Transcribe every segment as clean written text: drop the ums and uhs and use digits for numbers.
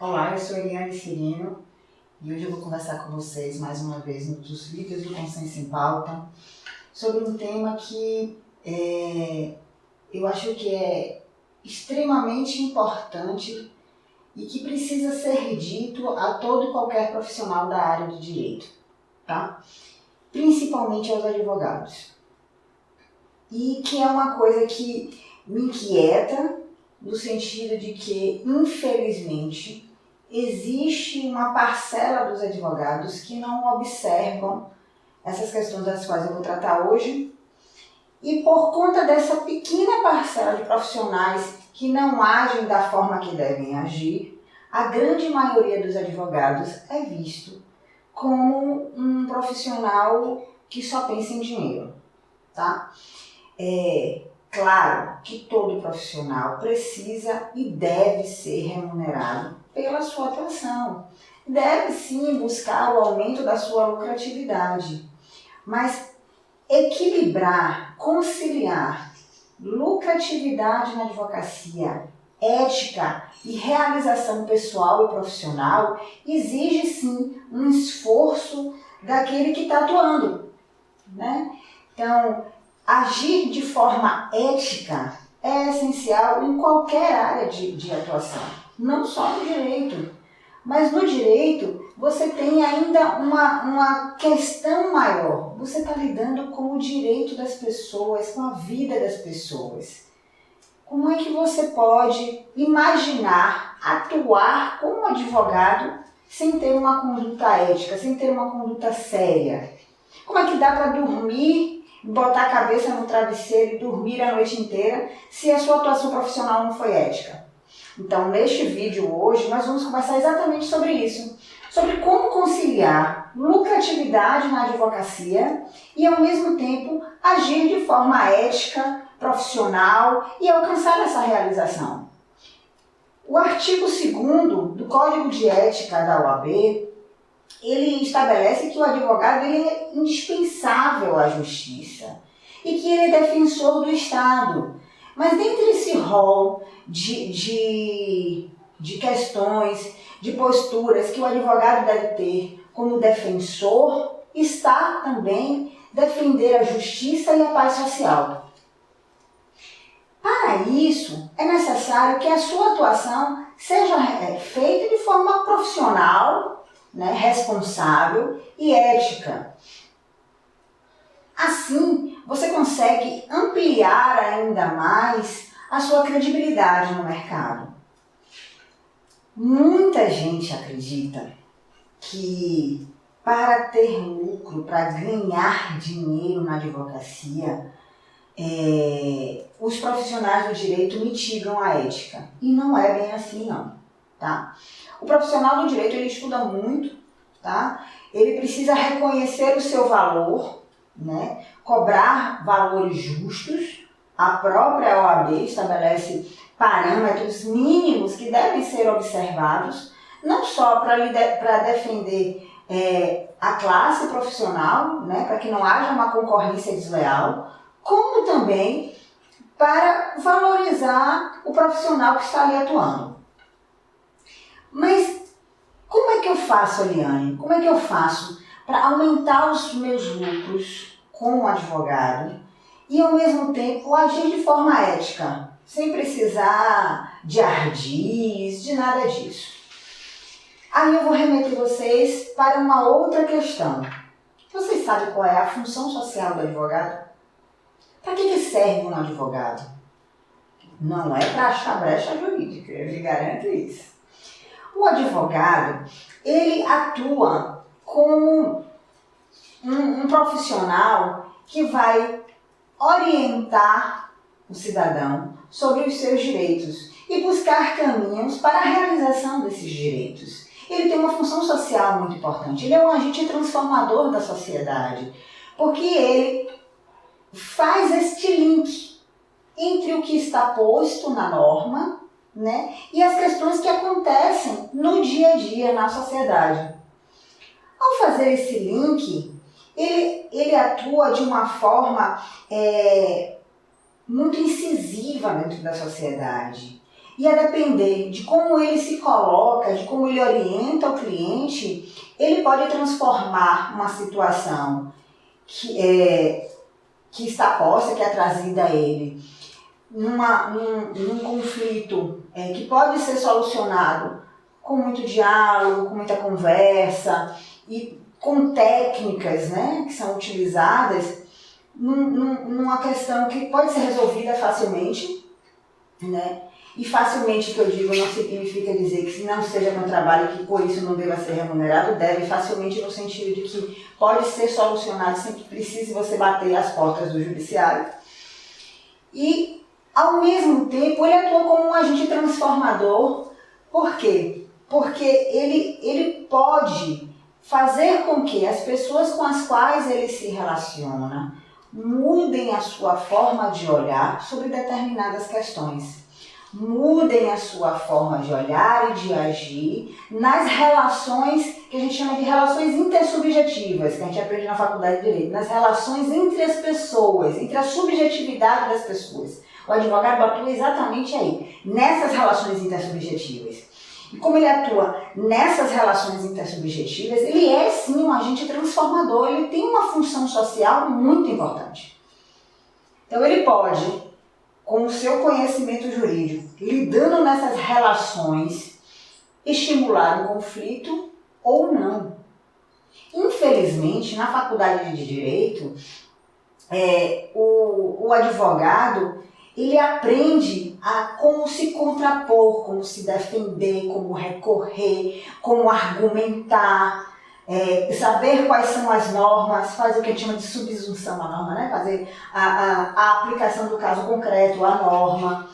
Olá, eu sou Eliane Cirino e hoje eu vou conversar com vocês mais uma vez nos vídeos do Consenso em Pauta sobre um tema que eu acho que é extremamente importante e que precisa ser dito a todo e qualquer profissional da área do direito, tá? Principalmente aos advogados. E que é uma coisa que me inquieta no sentido de que, infelizmente, existe uma parcela dos advogados que não observam essas questões das quais eu vou tratar hoje, e por conta dessa pequena parcela de profissionais que não agem da forma que devem agir, a grande maioria dos advogados é visto como um profissional que só pensa em dinheiro, tá? Claro que todo profissional precisa e deve ser remunerado pela sua atuação. Deve sim buscar o aumento da sua lucratividade, mas equilibrar, conciliar lucratividade na advocacia, ética e realização pessoal e profissional exige sim um esforço daquele que está atuando, né? Então, agir de forma ética é essencial em qualquer área de atuação, não só no direito. Mas no direito você tem ainda uma questão maior. Você está lidando com o direito das pessoas, com a vida das pessoas. Como é que você pode imaginar atuar como advogado sem ter uma conduta ética, sem ter uma conduta séria? Como é que dá para dormir, botar a cabeça no travesseiro e dormir a noite inteira se a sua atuação profissional não foi ética? Então, neste vídeo hoje, nós vamos conversar exatamente sobre isso, sobre como conciliar lucratividade na advocacia e, ao mesmo tempo, agir de forma ética, profissional e alcançar essa realização. O artigo 2º do Código de Ética da OAB, ele estabelece que o advogado ele é indispensável à justiça e que ele é defensor do Estado. Mas dentro desse rol de questões, de posturas que o advogado deve ter como defensor, está também defender a justiça e a paz social. Para isso, é necessário que a sua atuação seja feita de forma profissional, né, responsável e ética. Assim, você consegue ampliar ainda mais a sua credibilidade no mercado. Muita gente acredita que para ter lucro, para ganhar dinheiro na advocacia, os profissionais do direito mitigam a ética. E não é bem assim não, tá? O profissional do direito ele estuda muito, tá? Ele precisa reconhecer o seu valor, né? Cobrar valores justos. A própria OAB estabelece parâmetros mínimos que devem ser observados, não só para defender a classe profissional, né? Para que não haja uma concorrência desleal, como também para valorizar o profissional que está ali atuando. Mas como é que eu faço, Eliane? Como é que eu faço para aumentar os meus lucros como advogado e, ao mesmo tempo, agir de forma ética, sem precisar de ardis, de nada disso? Aí eu vou remeter vocês para uma outra questão. Vocês sabem qual é a função social do advogado? Para que serve um advogado? Não é para achar brecha jurídica, eu lhe garanto isso. O advogado, ele atua como um profissional que vai orientar o cidadão sobre os seus direitos e buscar caminhos para a realização desses direitos. Ele tem uma função social muito importante, ele é um agente transformador da sociedade, porque ele faz este link entre o que está posto na norma, né, e as questões que acontecem no dia a dia na sociedade. Ao fazer esse link, ele atua de uma forma muito incisiva dentro da sociedade. E a depender de como ele se coloca, de como ele orienta o cliente, ele pode transformar uma situação que está posta, que é trazida a ele, num conflito que pode ser solucionado com muito diálogo, com muita conversa e com técnicas, né, que são utilizadas numa questão que pode ser resolvida facilmente, né? E facilmente, que eu digo, não significa dizer que não seja meu trabalho e que por isso não deva ser remunerado, deve facilmente no sentido de que pode ser solucionado sem que precise você bater as portas do judiciário. E, ao mesmo tempo, ele atua como um agente transformador. Por quê? Porque ele pode fazer com que as pessoas com as quais ele se relaciona mudem a sua forma de olhar sobre determinadas questões. Mudem a sua forma de olhar e de agir nas relações que a gente chama de relações intersubjetivas, que a gente aprende na faculdade de Direito, nas relações entre as pessoas, entre a subjetividade das pessoas. O advogado atua exatamente aí, nessas relações intersubjetivas. E como ele atua nessas relações intersubjetivas, ele é sim um agente transformador, ele tem uma função social muito importante. Então ele pode, com o seu conhecimento jurídico, lidando nessas relações, estimular um conflito ou não. Infelizmente, na faculdade de Direito, o advogado, ele aprende a como se contrapor, como se defender, como recorrer, como argumentar, saber quais são as normas, fazer o que a gente chama de subsunção à norma, né? Fazer a aplicação do caso concreto à norma,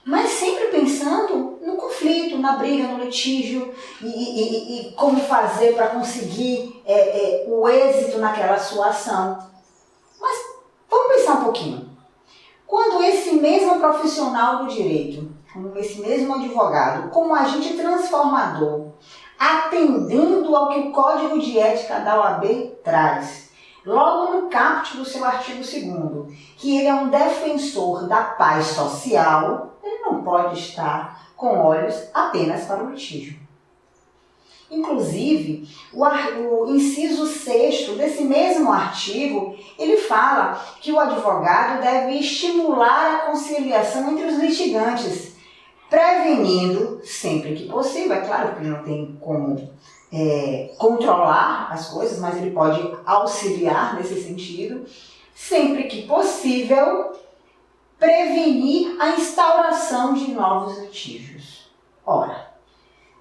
mas sempre pensando no conflito, na briga, no litígio e como fazer para conseguir o êxito naquela sua ação. Mas vamos pensar um pouquinho. Quando esse mesmo profissional do direito, como esse mesmo advogado, como agente transformador, atendendo ao que o Código de Ética da OAB traz, logo no caput do seu artigo 2º, que ele é um defensor da paz social, ele não pode estar com olhos apenas para o litígio. Inclusive, o inciso 6º desse mesmo artigo, ele fala que o advogado deve estimular a conciliação entre os litigantes, prevenindo, sempre que possível, é claro que ele não tem como controlar as coisas, mas ele pode auxiliar nesse sentido, sempre que possível, prevenir a instauração de novos litígios. Ora,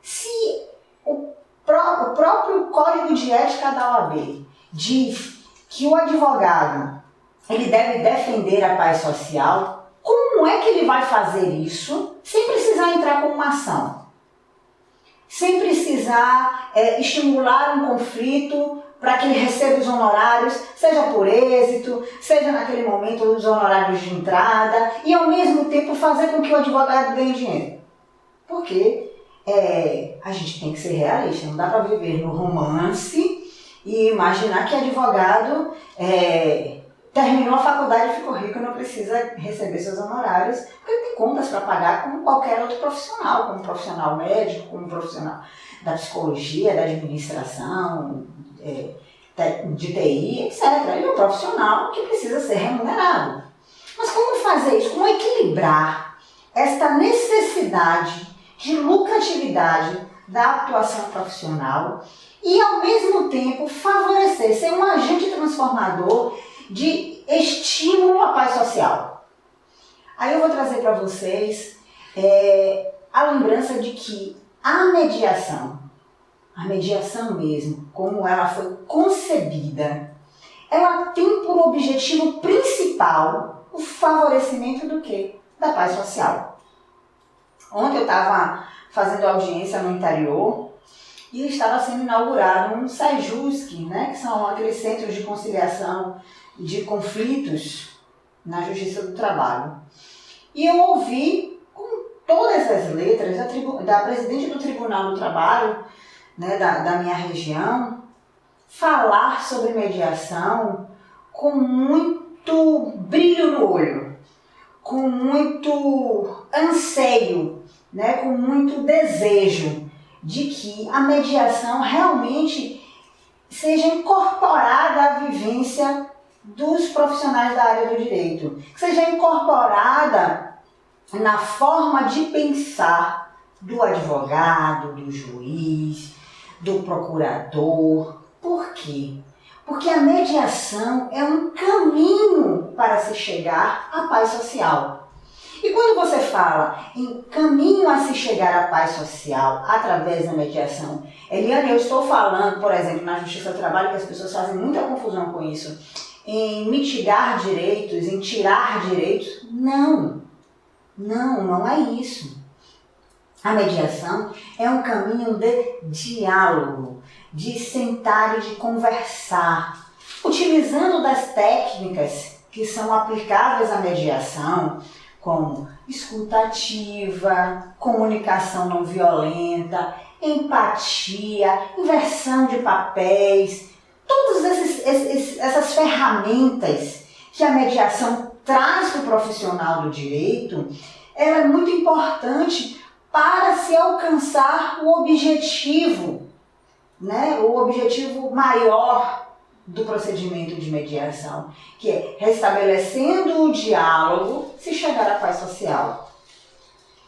se o próprio Código de Ética da OAB diz que o advogado ele deve defender a paz social, como é que ele vai fazer isso sem precisar entrar com uma ação? Sem precisar estimular um conflito para que ele receba os honorários, seja por êxito, seja naquele momento os honorários de entrada, e ao mesmo tempo fazer com que o advogado ganhe dinheiro? Porque a gente tem que ser realista, não dá para viver no romance e imaginar que advogado terminou a faculdade e ficou rico e não precisa receber seus honorários, porque ele tem contas para pagar como qualquer outro profissional, como profissional médico, como profissional da psicologia, da administração, de TI, etc. Ele é um profissional que precisa ser remunerado. Mas como fazer isso? Como equilibrar esta necessidade de lucratividade da atuação profissional e, ao mesmo tempo, favorecer, ser um agente transformador de estímulo à paz social? Aí eu vou trazer para vocês a lembrança de que a mediação mesmo, como ela foi concebida, ela tem por objetivo principal o favorecimento do quê? Da paz social. Ontem eu estava fazendo audiência no interior e estava sendo inaugurado um SEJUSC, né, que são aqueles centros de conciliação de conflitos na Justiça do Trabalho. E eu ouvi com todas as letras da presidente do Tribunal do Trabalho, né, da minha região, falar sobre mediação com muito brilho no olho, com muito anseio né, com muito desejo de que a mediação realmente seja incorporada à vivência dos profissionais da área do direito, que seja incorporada na forma de pensar do advogado, do juiz, do procurador. Por quê? Porque a mediação é um caminho para se chegar à paz social. E quando você fala em caminho a se chegar à paz social através da mediação, Eliane, eu estou falando, por exemplo, na Justiça do Trabalho, que as pessoas fazem muita confusão com isso, em mitigar direitos, em tirar direitos. Não é isso. A mediação é um caminho de diálogo, de sentar e de conversar, utilizando das técnicas que são aplicáveis à mediação, como escuta ativa, comunicação não violenta, empatia, inversão de papéis, todas essas ferramentas que a mediação traz para o profissional do direito, ela é muito importante para se alcançar o objetivo, né? O objetivo maior do procedimento de mediação, que é, restabelecendo o diálogo, se chegar à paz social.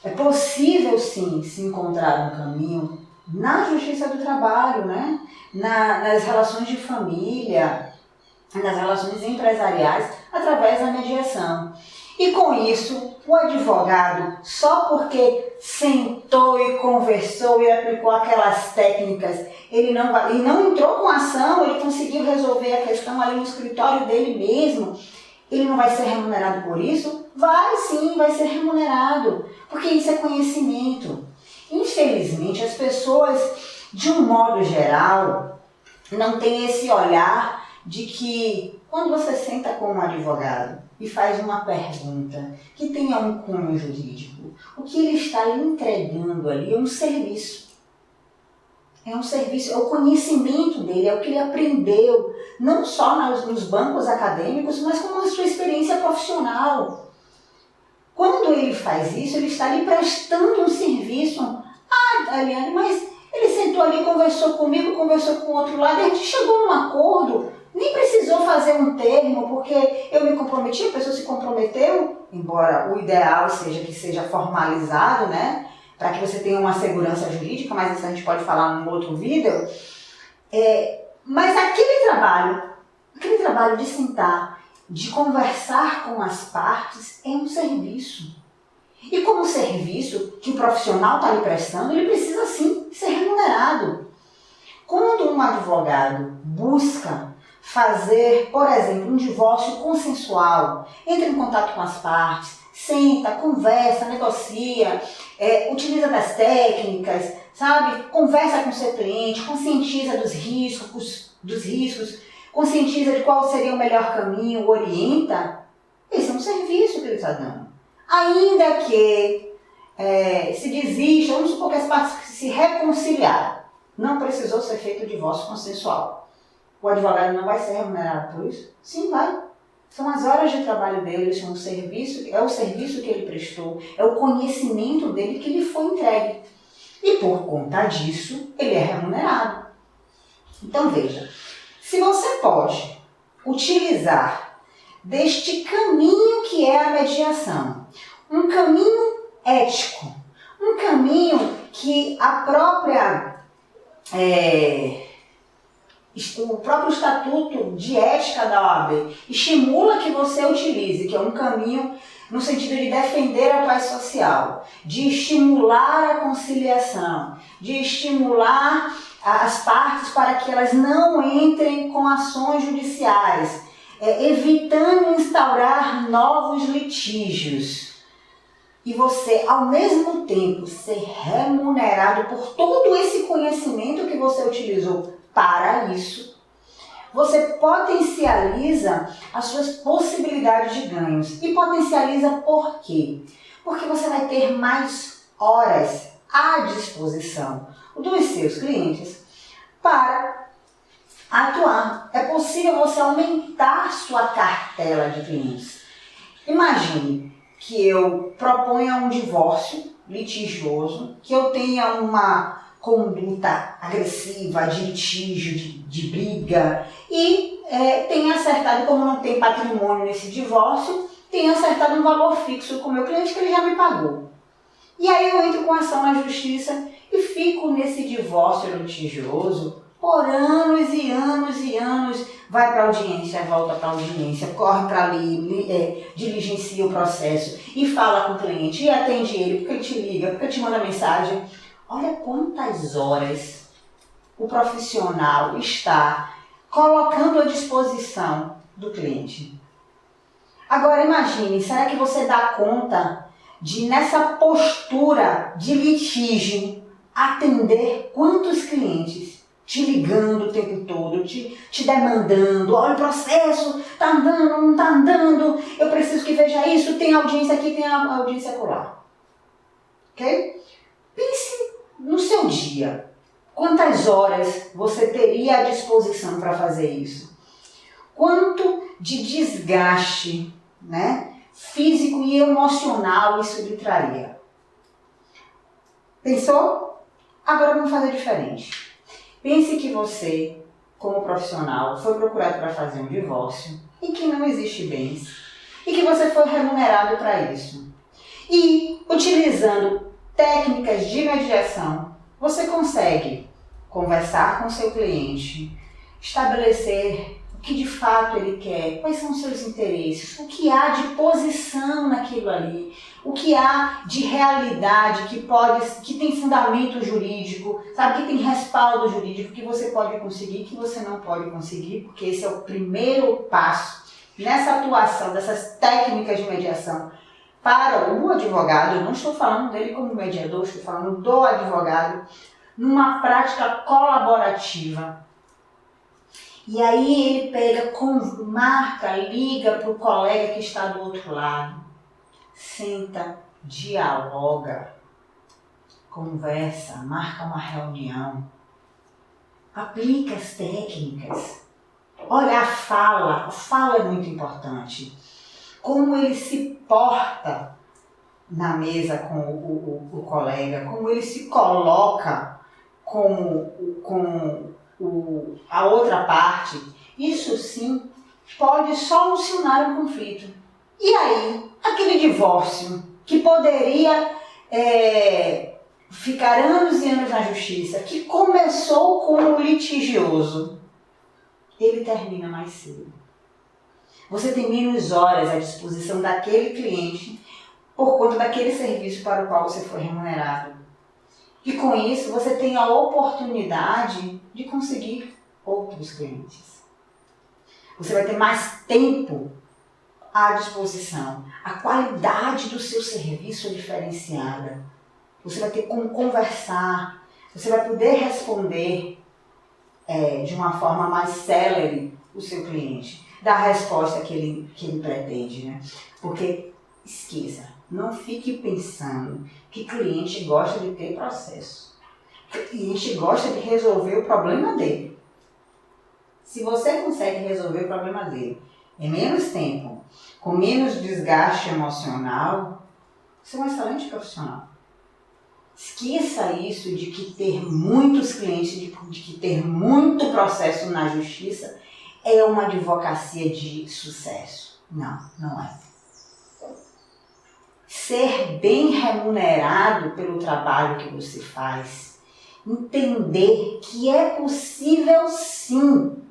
É possível, sim, se encontrar um caminho na Justiça do Trabalho, né? Nas relações de família, nas relações empresariais, através da mediação. E com isso, o advogado, só porque sentou e conversou e aplicou aquelas técnicas, ele não entrou com ação, ele conseguiu resolver a questão ali no escritório dele mesmo, ele não vai ser remunerado por isso? Vai sim, vai ser remunerado, porque isso é conhecimento. Infelizmente, as pessoas, de um modo geral, não têm esse olhar de que quando você senta com um advogado e faz uma pergunta que tenha um cunho jurídico, o que ele está lhe entregando ali é um serviço. É um serviço, é o conhecimento dele, é o que ele aprendeu, não só nos bancos acadêmicos, mas como na sua experiência profissional. Quando ele faz isso, ele está lhe prestando um serviço. Ah, Eliane, mas ele sentou ali, conversou comigo, conversou com o outro lado, e a gente chegou num acordo. Nem precisou fazer um termo, porque eu me comprometi, a pessoa se comprometeu, embora o ideal seja que seja formalizado, né? Para que você tenha uma segurança jurídica, mas isso a gente pode falar num outro vídeo. Mas aquele trabalho de sentar, de conversar com as partes, é um serviço. E como serviço que o profissional está lhe prestando, ele precisa sim ser remunerado. Quando um advogado busca fazer, por exemplo, um divórcio consensual, entra em contato com as partes, senta, conversa, negocia, utiliza das técnicas, sabe? Conversa com o seu cliente, conscientiza dos riscos, conscientiza de qual seria o melhor caminho, orienta. Esse é um serviço que ele está dando. Ainda que se desista, vamos supor que as partes se reconciliaram, não precisou ser feito o divórcio consensual. O advogado não vai ser remunerado por isso? Sim, vai. São as horas de trabalho dele, é o serviço que ele prestou, é o conhecimento dele que lhe foi entregue. E por conta disso, ele é remunerado. Então veja, se você pode utilizar deste caminho que é a mediação, um caminho ético, um caminho que o próprio Estatuto de Ética da OAB estimula que você utilize, que é um caminho no sentido de defender a paz social, de estimular a conciliação, de estimular as partes para que elas não entrem com ações judiciais, evitando instaurar novos litígios. E você, ao mesmo tempo, ser remunerado por todo esse conhecimento que você utilizou para isso, você potencializa as suas possibilidades de ganhos. E potencializa por quê? Porque você vai ter mais horas à disposição dos seus clientes para atuar. É possível você aumentar sua cartela de clientes. Imagine que eu proponha um divórcio, litigioso, que eu tenha uma conduta agressiva, de litígio, de briga, e tenha acertado, como não tem patrimônio nesse divórcio, tenha acertado um valor fixo com o meu cliente que ele já me pagou. E aí eu entro com ação na justiça e fico nesse divórcio litigioso por anos e anos e anos. Vai para a audiência, volta para a audiência, corre para ali, diligencia o processo e fala com o cliente, e atende ele, porque ele te liga, porque ele te manda mensagem. Olha quantas horas o profissional está colocando à disposição do cliente. Agora imagine, será que você dá conta de, nessa postura de litígio, atender quantos clientes te ligando o tempo todo, te demandando, olha o processo, tá andando, não tá andando, eu preciso que veja isso, tem audiência aqui, tem audiência acolá. Ok? Pense no seu dia, quantas horas você teria à disposição para fazer isso? Quanto de desgaste, né, físico e emocional isso lhe traria? Pensou? Agora vamos fazer diferente. Pense que você, como profissional, foi procurado para fazer um divórcio e que não existe bens e que você foi remunerado para isso. E, utilizando técnicas de mediação, você consegue conversar com seu cliente, estabelecer o que de fato ele quer, quais são os seus interesses, o que há de posição naquilo ali, o que há de realidade que tem fundamento jurídico, sabe, que tem respaldo jurídico, que você pode conseguir, que você não pode conseguir, porque esse é o primeiro passo nessa atuação dessas técnicas de mediação para o advogado. Eu não estou falando dele como mediador, estou falando do advogado, numa prática colaborativa. E aí ele pega, marca, liga para o colega que está do outro lado, senta, dialoga, conversa, marca uma reunião, aplica as técnicas. Olha, a fala é muito importante. Como ele se porta na mesa com o colega, como ele se coloca com a outra parte, isso sim pode solucionar um conflito. E aí, aquele divórcio que poderia ficar anos e anos na justiça, que começou como litigioso, ele termina mais cedo. Você tem menos horas à disposição daquele cliente por conta daquele serviço para o qual você foi remunerado. E com isso você tem a oportunidade de conseguir outros clientes. Você vai ter mais tempo à disposição. A qualidade do seu serviço é diferenciada. Você vai ter como conversar. Você vai poder responder de uma forma mais célere o seu cliente. Dar a resposta que ele pretende, né? Porque, esqueça, não fique pensando que cliente gosta de ter processo. Cliente gosta de resolver o problema dele. Se você consegue resolver o problema dele em menos tempo, com menos desgaste emocional, você é um excelente profissional. Esqueça isso de que ter muitos clientes, de que ter muito processo na justiça é uma advocacia de sucesso. Não, não é. Ser bem remunerado pelo trabalho que você faz, entender que é possível sim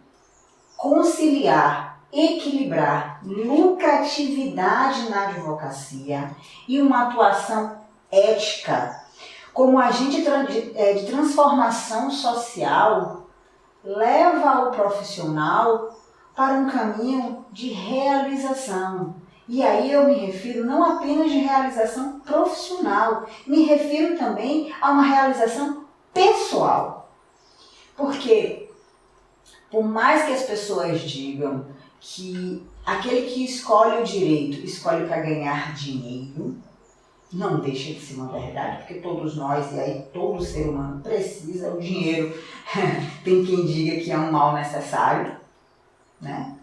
conciliar, equilibrar lucratividade na advocacia e uma atuação ética como agente de transformação social, leva o profissional para um caminho de realização. E aí eu me refiro não apenas de realização profissional, me refiro também a uma realização pessoal. Porque, por mais que as pessoas digam que aquele que escolhe o direito escolhe para ganhar dinheiro, não deixa de ser uma verdade, porque todos nós, e aí todo ser humano precisa, o dinheiro tem quem diga que é um mal necessário, né?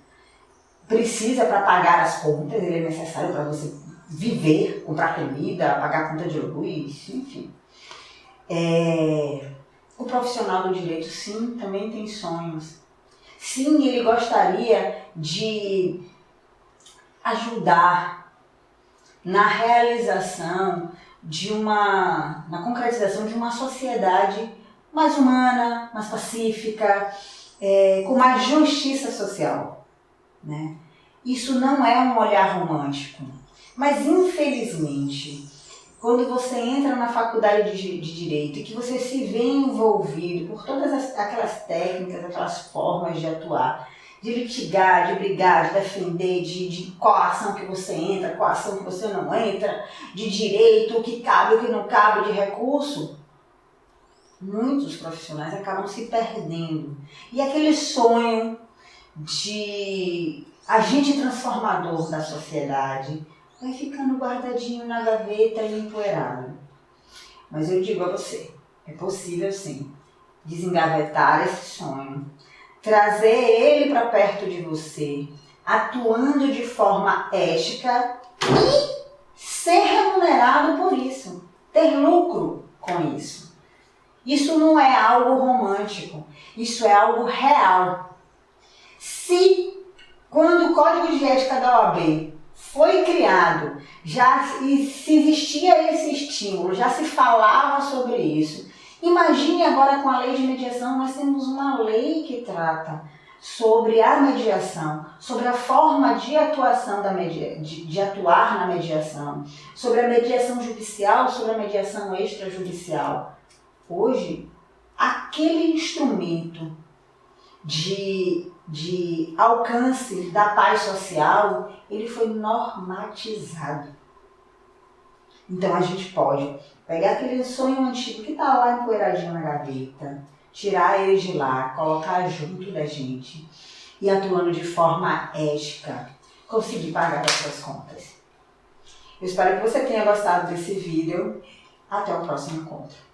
Precisa para pagar as contas, ele é necessário para você viver, comprar comida, pagar conta de luz, enfim. O profissional do direito, sim, também tem sonhos. Sim, ele gostaria de ajudar na realização na concretização de uma sociedade mais humana, mais pacífica, com mais justiça social, né? Isso não é um olhar romântico, mas infelizmente, quando você entra na faculdade de Direito e que você se vê envolvido por todas aquelas técnicas, aquelas formas de atuar, de litigar, de brigar, de defender, de qual ação que você entra, qual ação que você não entra, de direito, o que cabe, o que não cabe, de recurso, muitos profissionais acabam se perdendo. E aquele sonho de agente transformador da sociedade vai ficando guardadinho na gaveta e empoeirado. Mas eu digo a você, é possível sim desengavetar esse sonho, trazer ele para perto de você, atuando de forma ética e ser remunerado por isso, ter lucro com isso. Isso não é algo romântico, isso é algo real. Se, quando o Código de Ética da OAB foi criado, se existia esse estímulo, já se falava sobre isso, imagine agora com a lei de mediação, nós temos uma lei que trata sobre a mediação, sobre a forma de atuação de atuar na mediação, sobre a mediação judicial, sobre a mediação extrajudicial. Hoje, aquele instrumento de alcance da paz social, ele foi normatizado. Então a gente pode pegar aquele sonho antigo que está lá empoeiradinho na gaveta, tirar ele de lá, colocar junto da gente e, atuando de forma ética, conseguir pagar as suas contas. Eu espero que você tenha gostado desse vídeo. Até o próximo encontro.